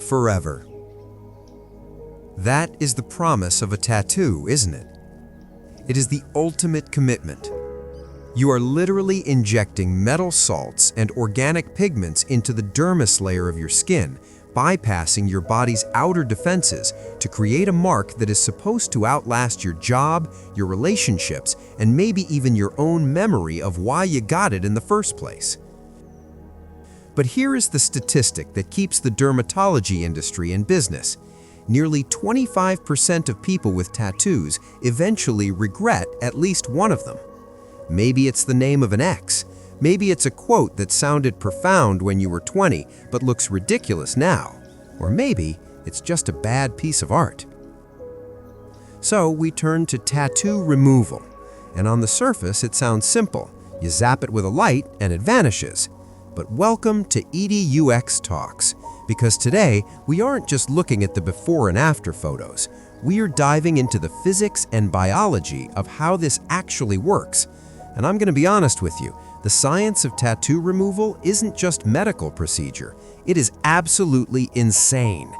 forever. That is the promise of a tattoo, isn't it? It is the ultimate commitment. You are literally injecting metal salts and organic pigments into the dermis layer of your skin, bypassing your body's outer defenses to create a mark that is supposed to outlast your job, your relationships, and maybe even your own memory of why you got it in the first place. But here is the statistic that keeps the dermatology industry in business. Nearly 25% of people with tattoos eventually regret at least one of them. Maybe it's the name of an ex. Maybe it's a quote that sounded profound when you were 20 but looks ridiculous now. Or maybe it's just a bad piece of art. So we turn to tattoo removal. And on the surface it sounds simple. You zap it with a light and it vanishes. But welcome to EDUx Talks, because today we aren't just looking at the before and after photos. We are diving into the physics and biology of how this actually works. And I'm going to be honest with you, the science of tattoo removal isn't just medical procedure. It is absolutely insane.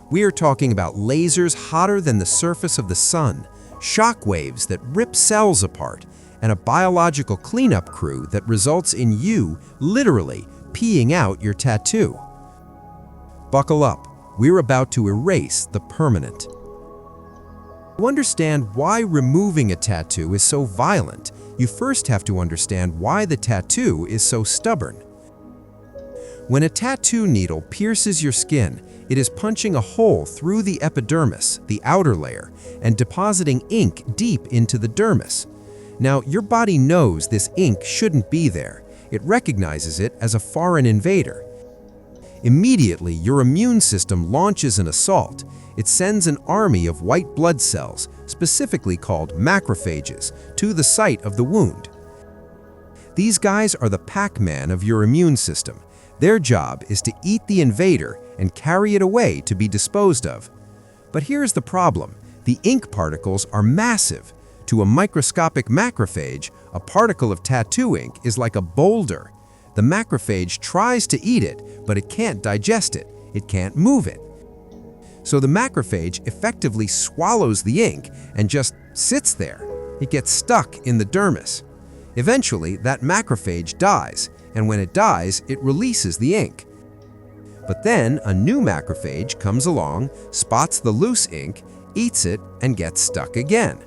We are talking about lasers hotter than the surface of the sun, shock waves that rip cells apart, and a biological cleanup crew that results in you literally peeing out your tattoo. Buckle up, we're about to erase the permanent. To understand why removing a tattoo is so violent, you first have to understand why the tattoo is so stubborn. When a tattoo needle pierces your skin, it is punching a hole through the epidermis, the outer layer, and depositing ink deep into the dermis. Now, your body knows this ink shouldn't be there. It recognizes it as a foreign invader. Immediately, your immune system launches an assault. It sends an army of white blood cells, specifically called macrophages, to the site of the wound. These guys are the Pac-Man of your immune system. Their job is to eat the invader and carry it away to be disposed of. But here's the problem. The ink particles are massive. To a microscopic macrophage, a particle of tattoo ink is like a boulder. The macrophage tries to eat it, but it can't digest it. It can't move it. So the macrophage effectively swallows the ink and just sits there. It gets stuck in the dermis. Eventually, that macrophage dies, and when it dies, it releases the ink. But then a new macrophage comes along, spots the loose ink, eats it, and gets stuck again.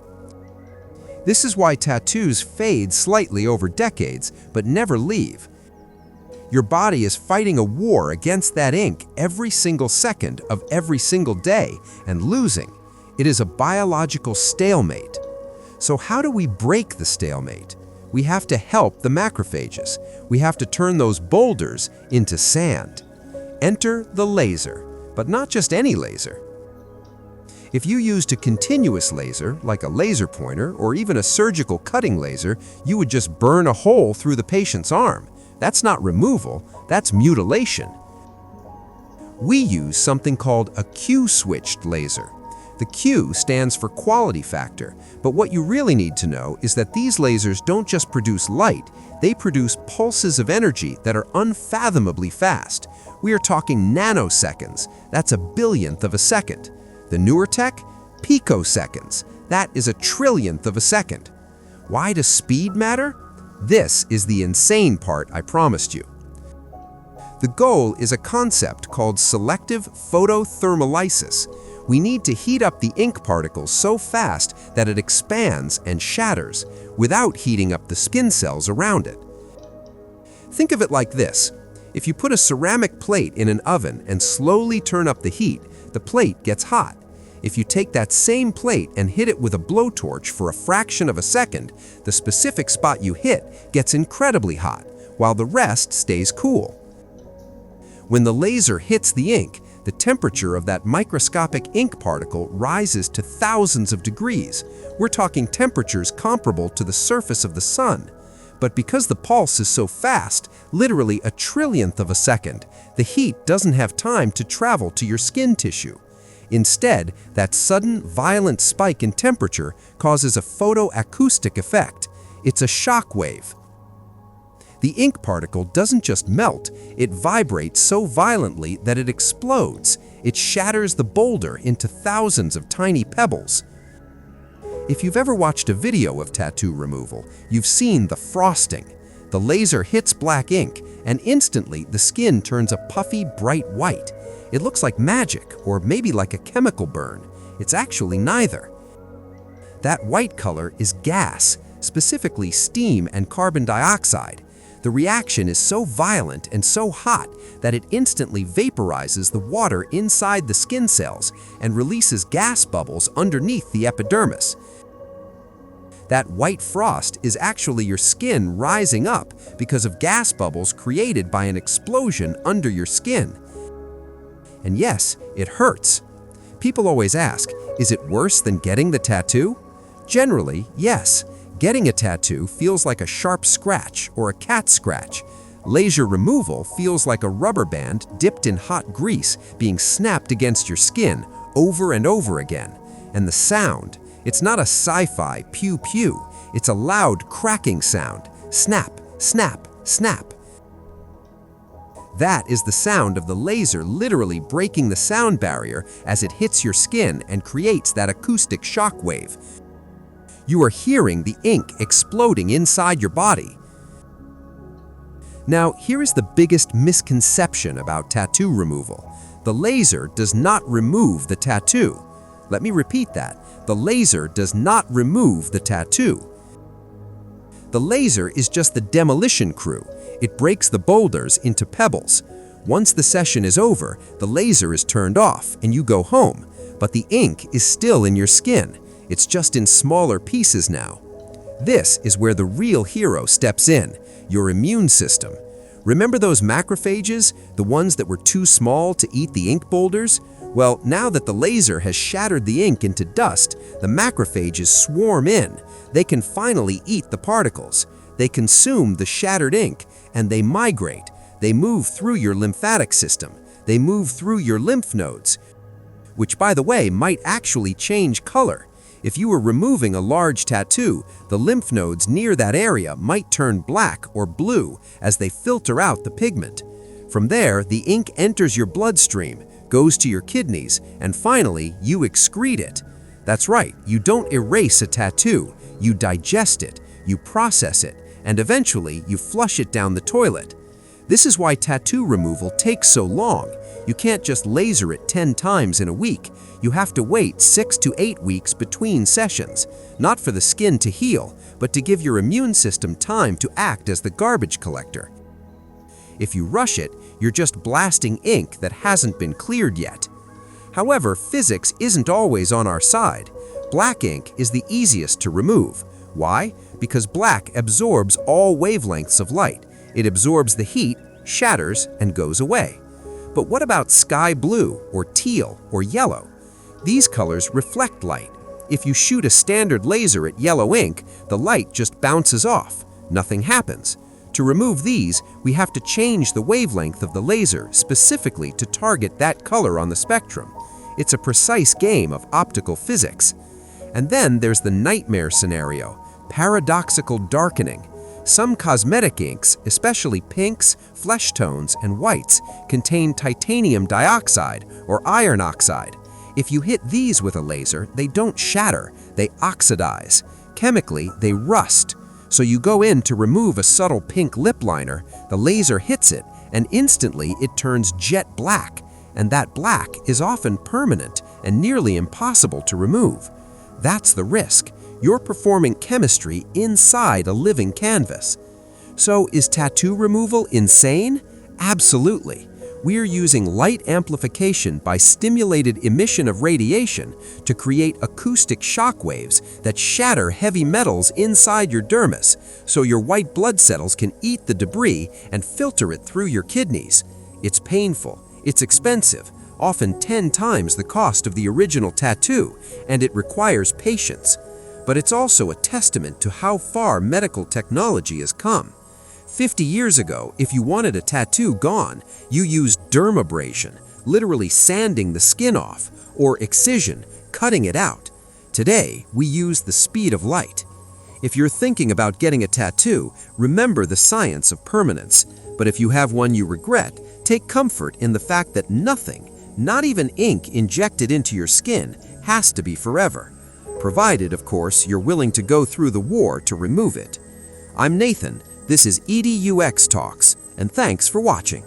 This is why tattoos fade slightly over decades, but never leave. Your body is fighting a war against that ink every single second of every single day and losing. It is a biological stalemate. So how do we break the stalemate? We have to help the macrophages. We have to turn those boulders into sand. Enter the laser, but not just any laser. If you used a continuous laser, like a laser pointer or even a surgical cutting laser, you would just burn a hole through the patient's arm. That's not removal, that's mutilation. We use something called a Q-switched laser. The Q stands for quality factor, but what you really need to know is that these lasers don't just produce light, they produce pulses of energy that are unfathomably fast. We are talking nanoseconds, that's a billionth of a second. The newer tech, picoseconds, that is a trillionth of a second. Why does speed matter? This is the insane part I promised you. The goal is a concept called selective photothermolysis. We need to heat up the ink particles so fast that it expands and shatters without heating up the skin cells around it. Think of it like this. If you put a ceramic plate in an oven and slowly turn up the heat, the plate gets hot. If you take that same plate and hit it with a blowtorch for a fraction of a second, the specific spot you hit gets incredibly hot, while the rest stays cool. When the laser hits the ink, the temperature of that microscopic ink particle rises to thousands of degrees. We're talking temperatures comparable to the surface of the sun. But because the pulse is so fast, literally a trillionth of a second, the heat doesn't have time to travel to your skin tissue. Instead, that sudden, violent spike in temperature causes a photoacoustic effect. It's a shock wave. The ink particle doesn't just melt, it vibrates so violently that it explodes. It shatters the boulder into thousands of tiny pebbles. If you've ever watched a video of tattoo removal, you've seen the frosting. The laser hits black ink, and instantly the skin turns a puffy, bright white. It looks like magic, or maybe like a chemical burn. It's actually neither. That white color is gas, specifically steam and carbon dioxide. The reaction is so violent and so hot that it instantly vaporizes the water inside the skin cells and releases gas bubbles underneath the epidermis. That white frost is actually your skin rising up because of gas bubbles created by an explosion under your skin. And yes, it hurts. People always ask, is it worse than getting the tattoo? Generally, yes. Getting a tattoo feels like a sharp scratch or a cat scratch. Laser removal feels like a rubber band dipped in hot grease being snapped against your skin over and over again. And the sound, it's not a sci-fi pew-pew. It's a loud cracking sound. Snap, snap, snap. That is the sound of the laser literally breaking the sound barrier as it hits your skin and creates that acoustic shock wave. You are hearing the ink exploding inside your body. Now, here is the biggest misconception about tattoo removal. The laser does not remove the tattoo. Let me repeat that. The laser does not remove the tattoo. The laser is just the demolition crew. It breaks the boulders into pebbles. Once the session is over, the laser is turned off and you go home, but the ink is still in your skin. It's just in smaller pieces now. This is where the real hero steps in, your immune system. Remember those macrophages, the ones that were too small to eat the ink boulders? Well, now that the laser has shattered the ink into dust, the macrophages swarm in. They can finally eat the particles. They consume the shattered ink, and they migrate. They move through your lymphatic system. They move through your lymph nodes, which, by the way, might actually change color. If you were removing a large tattoo, the lymph nodes near that area might turn black or blue as they filter out the pigment. From there, the ink enters your bloodstream, goes to your kidneys, and finally, you excrete it. That's right, you don't erase a tattoo, you digest it, you process it, and eventually you flush it down the toilet. This is why tattoo removal takes so long. You can't just laser it 10 times in a week. You have to wait 6 to 8 weeks between sessions, not for the skin to heal, but to give your immune system time to act as the garbage collector. If you rush it, you're just blasting ink that hasn't been cleared yet. However, physics isn't always on our side. Black ink is the easiest to remove. Why? Because black absorbs all wavelengths of light. It absorbs the heat, shatters, and goes away. But what about sky blue, or teal, or yellow? These colors reflect light. If you shoot a standard laser at yellow ink, the light just bounces off. Nothing happens. To remove these, we have to change the wavelength of the laser specifically to target that color on the spectrum. It's a precise game of optical physics. And then there's the nightmare scenario, paradoxical darkening. Some cosmetic inks, especially pinks, flesh tones, and whites, contain titanium dioxide or iron oxide. If you hit these with a laser, they don't shatter, they oxidize. Chemically, they rust. So you go in to remove a subtle pink lip liner, the laser hits it, and instantly it turns jet black. And that black is often permanent and nearly impossible to remove. That's the risk. You're performing chemistry inside a living canvas. So is tattoo removal insane? Absolutely. We're using light amplification by stimulated emission of radiation to create acoustic shock waves that shatter heavy metals inside your dermis, so your white blood cells can eat the debris and filter it through your kidneys. It's painful, it's expensive, often 10 times the cost of the original tattoo, and it requires patience. But it's also a testament to how far medical technology has come. 50 years ago, if you wanted a tattoo gone, you used dermabrasion, literally sanding the skin off, or excision, cutting it out. Today, we use the speed of light. If you're thinking about getting a tattoo, remember the science of permanence. But if you have one you regret, take comfort in the fact that nothing, not even ink injected into your skin, has to be forever. Provided, of course, you're willing to go through the war to remove it. I'm Nathan, this is EDUx Talks, and thanks for watching.